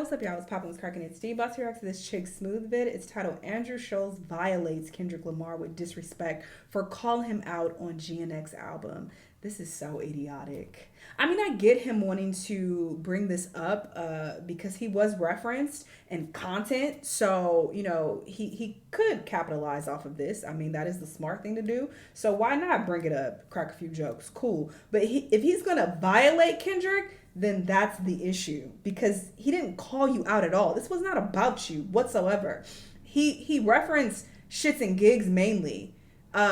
what's up, y'all? It's Poppin' was cracking. It's Steve. About to react to this chick Smooth vid. It's titled Andrew Schulz violates Kendrick Lamar with disrespect for calling him out on GNX album. This is so idiotic. I mean, I get him wanting to bring this up because he was referenced in content. So, you know, he could capitalize off of this. I mean, that is the smart thing to do. So why not bring it up, crack a few jokes? Cool. But if he's going to violate Kendrick, then that's the issue, because he didn't call you out at all. This was not about you whatsoever. He referenced shits and gigs mainly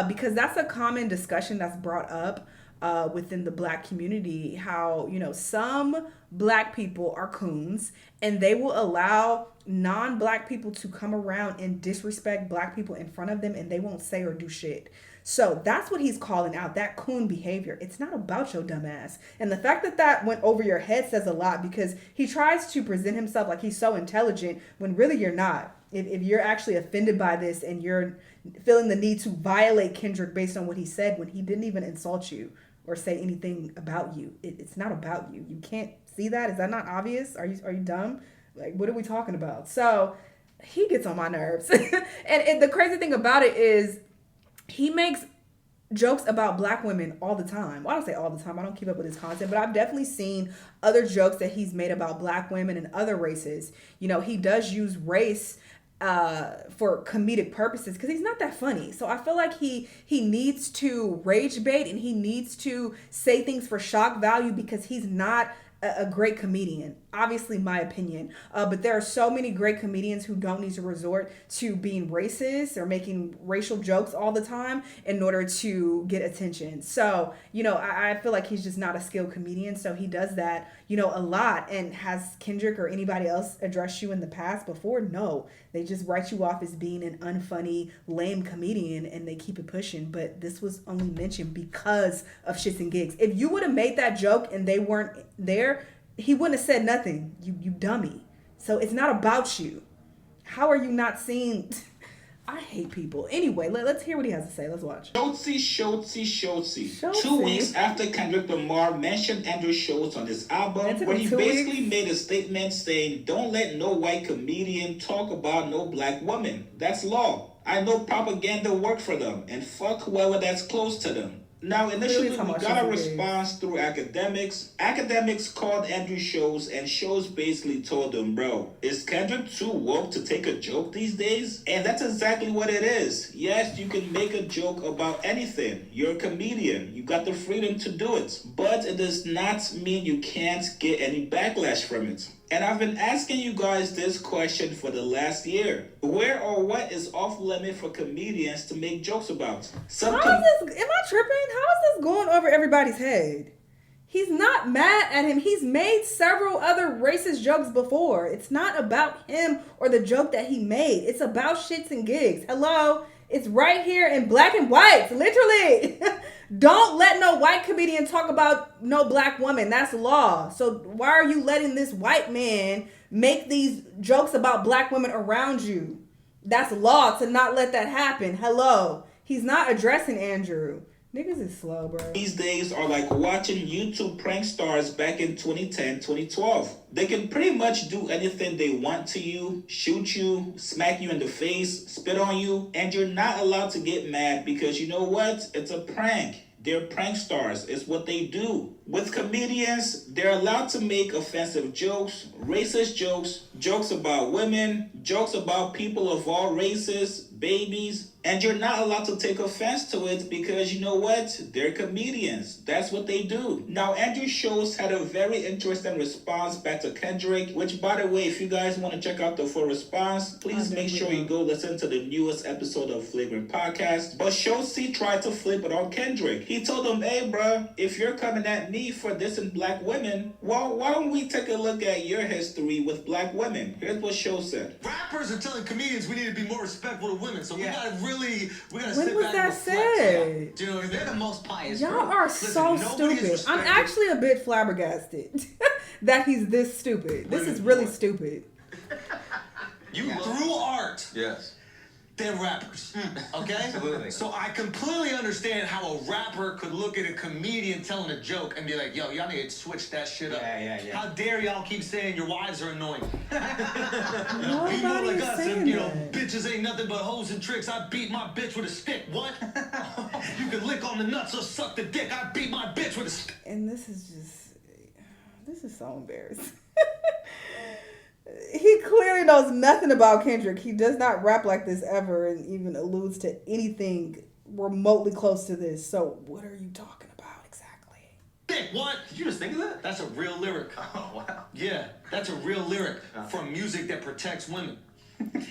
because that's a common discussion that's brought up within the black community, how, you know, some black people are coons and they will allow non-black people to come around and disrespect black people in front of them and they won't say or do shit. So that's what he's calling out, that coon behavior. It's not about your dumb ass. And the fact that that went over your head says a lot, because he tries to present himself like he's so intelligent when really you're not. If you're actually offended by this and you're feeling the need to violate Kendrick based on what he said when he didn't even insult you or say anything about you, it's not about you. You can't see that? Is that not obvious? Are you dumb? Like, what are we talking about? So he gets on my nerves. and the crazy thing about it is, he makes jokes about black women all the time. Well, I don't say all the time. I don't keep up with his content, but I've definitely seen other jokes that he's made about black women and other races. You know, he does use race for comedic purposes because he's not that funny. So I feel like he needs to rage bait and he needs to say things for shock value because he's not a great comedian, obviously my opinion, but there are so many great comedians who don't need to resort to being racist or making racial jokes all the time in order to get attention. So, you know, I feel like he's just not a skilled comedian, so he does that, you know, a lot. And has Kendrick or anybody else addressed you in the past before? No, they just write you off as being an unfunny, lame comedian and they keep it pushing. But this was only mentioned because of shits and gigs. If you would have made that joke and they weren't there, he wouldn't have said nothing, you dummy. So it's not about you. How are you not seeing? I hate people. Anyway, let's hear what he has to say. Let's watch. Schultzy. 2 weeks after Kendrick Lamar mentioned Andrew Schulz on his album, where he basically made a statement saying, "Don't let no white comedian talk about no black woman. That's law. I know propaganda worked for them, and fuck whoever that's close to them." Now, initially, we got a response through academics. Academics called Andrew Schulz, and Schulz basically told them, "Bro, is Kendrick too woke to take a joke these days?" And that's exactly what it is. Yes, you can make a joke about anything. You're a comedian. You got the freedom to do it. But it does not mean you can't get any backlash from it. And I've been asking you guys this question for the last year. Where or what is off limit for comedians to make jokes about? Am I tripping? How is this going over everybody's head? He's not mad at him. He's made several other racist jokes before. It's not about him or the joke that he made. It's about shits and gigs. Hello? It's right here in black and white, literally. Don't let no white comedian talk about no black woman. That's law. So why are you letting this white man make these jokes about black women around you? That's law to not let that happen. Hello. He's not addressing Andrew. Niggas is slow, bro. These days are like watching YouTube prank stars back in 2010, 2012. They can pretty much do anything they want to you, shoot you, smack you in the face, spit on you, and you're not allowed to get mad because you know what? It's a prank. They're prank stars. It's what they do. With comedians, they're allowed to make offensive jokes, racist jokes, jokes about women, jokes about people of all races, babies, and you're not allowed to take offense to it because you know what? They're comedians. That's what they do. Now, Andrew Schulz had a very interesting response back to Kendrick, which, by the way, if you guys want to check out the full response, please make sure you go listen to the newest episode of Flagrant Podcast. But Schulz tried to flip it on Kendrick. He told him, "Hey, bro, if you're coming at me for dissing black women, well, why don't we take a look at your history with black women?" Here's what Schulz said. Rappers are telling comedians we need to be more respectful to women, so we gotta when was that said? You know, they're the most pious. Y'all are so stupid. I'm actually a bit flabbergasted that he's this stupid. This is really stupid. Through art. Yes. they're rappers. Okay? Absolutely. So I completely understand how a rapper could look at a comedian telling a joke and be like, yo, y'all need to switch that shit up. Yeah. How dare y'all keep saying your wives are annoying? Nobody's People like us, saying and, that. bitches ain't nothing but hoes and tricks. I beat my bitch with a stick. What? You can lick on the nuts or suck the dick. I beat my bitch with a stick. And this is so embarrassing. He clearly knows nothing about Kendrick. He does not rap like this ever and even alludes to anything remotely close to this. So what are you talking about exactly? Dick, what? Did you just think of that? That's a real lyric. Oh, wow. Yeah, that's a real lyric from music that protects women.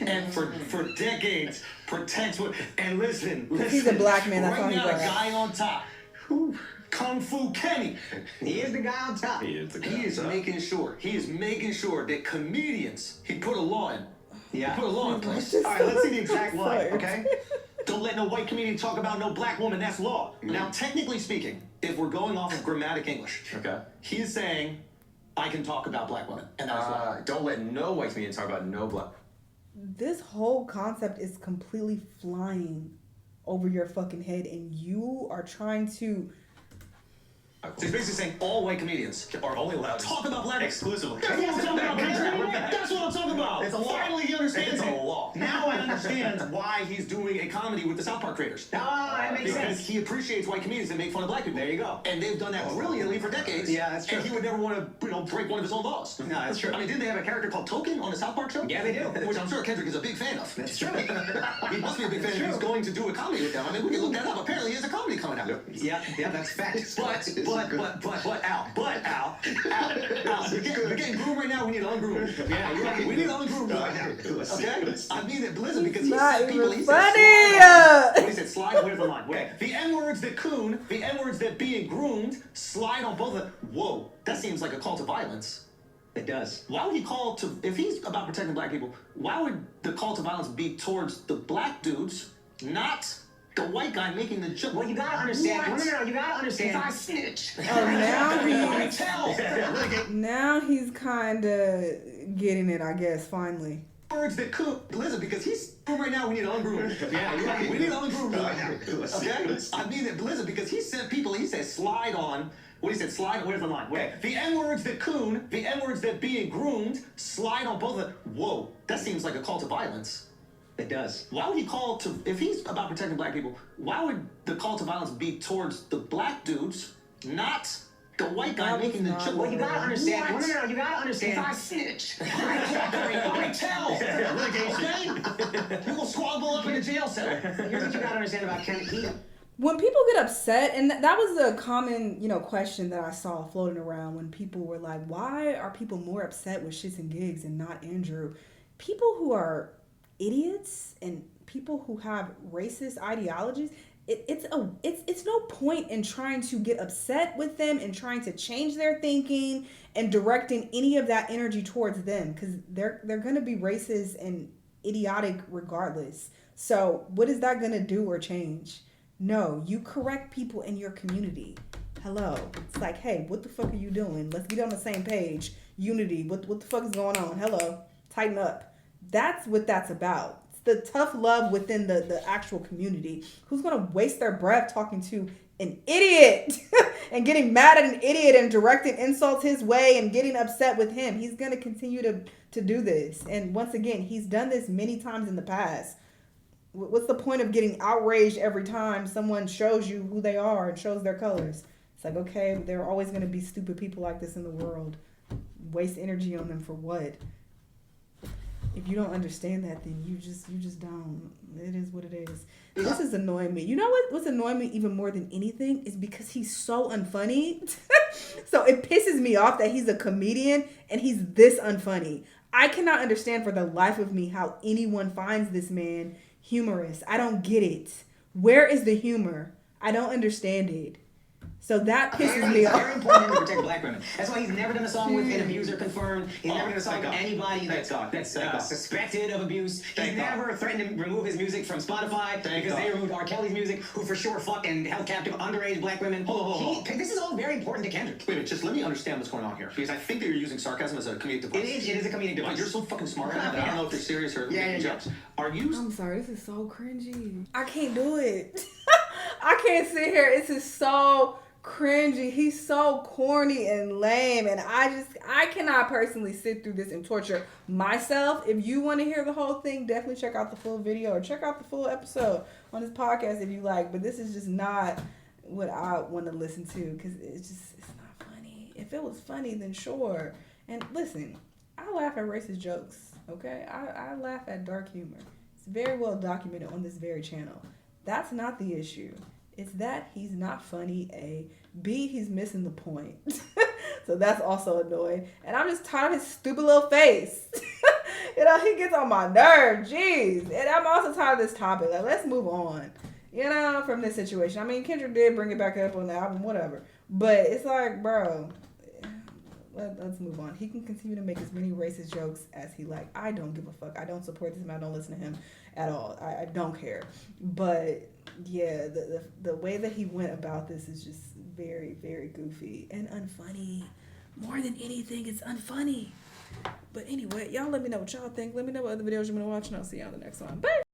And for decades, protects women. And listen. He's a black man, that's right all he now, the raps. guy on top. Kung Fu Kenny. He is the guy on top. He is making sure that comedians, he put a law in. Yeah. Put a law in place. All right, let's see the exact line, Sorry. okay? Don't let no white comedian talk about no black woman. That's law. Now, technically speaking, if we're going off of grammatic English, Okay. he is saying, I can talk about black women. And that's law. Don't let no white comedian talk about no black. This whole concept is completely flying over your fucking head and you are trying to... So he's basically saying all white comedians Are only allowed to talk about black exclusively. That's what I'm talking about, Kendrick. That's what I'm talking about. It's a law. Finally, he understands It's a it. law. Now I understand why he's doing a comedy with the South Park creators. That makes Because sense. he appreciates white comedians that make fun of black people. There you go. And they've done that brilliantly for decades. Yeah, that's true. And he would never want to, break one of his own laws. No, that's true. I mean, didn't they have a character called Token on the South Park show? Yeah, they do. Which I'm sure Kendrick is a big fan of. That's true. He must be a big fan if he's going to do a comedy with them. I mean, we can look that up. Apparently, he has a comedy coming out. Yeah, that's facts. Al, we're getting groomed right now. We need to ungroom. Yeah, you're right. We need to ungroom. Okay? I mean it, listen, because he Not said people. even He funny. said he said slide. Where's the line? Wait. The N words that coon, the N words that being groomed, slide on both of. Whoa, that seems like a call to violence. It does. Why would he call to? If he's about protecting black people, why would the call to violence be towards the black dudes, not the white guy making the joke? Well, you gotta understand. What? No, you gotta understand. If I snitch. Oh, now I tell. Now he's kind of getting it, I guess, finally. Words that could listen because he's right now. We need to ungroom. Yeah, you're right. We need to ungroom. Okay, I mean it, listen, because he sent people. He said slide on. What he said, slide. Where's the line? Wait. The N words that coon, the N words that being groomed, slide on both of. Whoa, that seems like a call to violence. It does. Why would he call to? If he's about protecting black people, why would the call to violence be towards the black dudes, not the white guy That was making the not joke? Well, you gotta understand. What? No, you gotta understand. If I snitch, I tell. Okay? You will squabble up in a jail cell. Here's what you gotta understand about Kenny. When people get upset, and that was a common, question that I saw floating around when people were like, why are people more upset with shits and gigs and not Andrew? People who are idiots and people who have racist ideologies, it's no point in trying to get upset with them and trying to change their thinking and directing any of that energy towards them, because they're going to be racist and idiotic regardless. So what is that going to do or change? No, you correct people in your community. Hello. It's like, hey, what the fuck are you doing? Let's get on the same page. Unity. What the fuck is going on? Hello. Tighten up. That's what that's about. It's the tough love within the actual community. Who's going to waste their breath talking to an idiot and getting mad at an idiot and directing insults his way and getting upset with him? He's going to continue to do this. And once again, he's done this many times in the past. What's the point of getting outraged every time someone shows you who they are and shows their colors? It's like, okay, there are always going to be stupid people like this in the world. Waste energy on them for what? If you don't understand that, then you just don't. It is what it is. This is annoying me. You know what's annoying me even more than anything is because he's so unfunny. So it pisses me off that he's a comedian and he's this unfunny. I cannot understand for the life of me how anyone finds this man humorous. I don't get it. Where is the humor? I don't understand it. So that pisses me It's off. very important to protect black women. That's why he's never done a song with an abuser confirmed. He's never done a song with anybody that's suspected of abuse. He's never threatened to remove his music from Spotify because they removed R. Kelly's music, who for sure fucked and held captive underage black women. This is all very important to Kendrick. Wait a minute, just let me understand what's going on here. Because I think that you're using sarcasm as a comedic device. It is a comedic device. You're so fucking smart at that. I don't know if you're serious or making jokes. Are you... I'm sorry, this is so cringy. I can't do it. I can't sit here. This is so cringy. He's so corny and lame, and I cannot personally sit through this and torture myself. If you want to hear the whole thing, definitely check out the full video or check out the full episode on this podcast if you like. But this is just not what I want to listen to because it's not funny. If it was funny, then sure. And listen, I laugh at racist jokes. Okay, I laugh at dark humor. It's very well documented on this very channel. That's not the issue. It's that he's not funny, A. B, he's missing the point. So that's also annoying. And I'm just tired of his stupid little face. He gets on my nerve. Jeez. And I'm also tired of this topic. Like, let's move on, from this situation. I mean, Kendrick did bring it back up on the album, whatever. But it's like, bro, let's move on. He can continue to make as many racist jokes as he like. I don't give a fuck. I don't support this man. I don't listen to him at all. I don't care. But yeah, the way that he went about this is just very, very goofy and unfunny. More than anything, it's unfunny. But anyway, y'all let me know what y'all think. Let me know what other videos you want to watch, and I'll see y'all in the next one. Bye!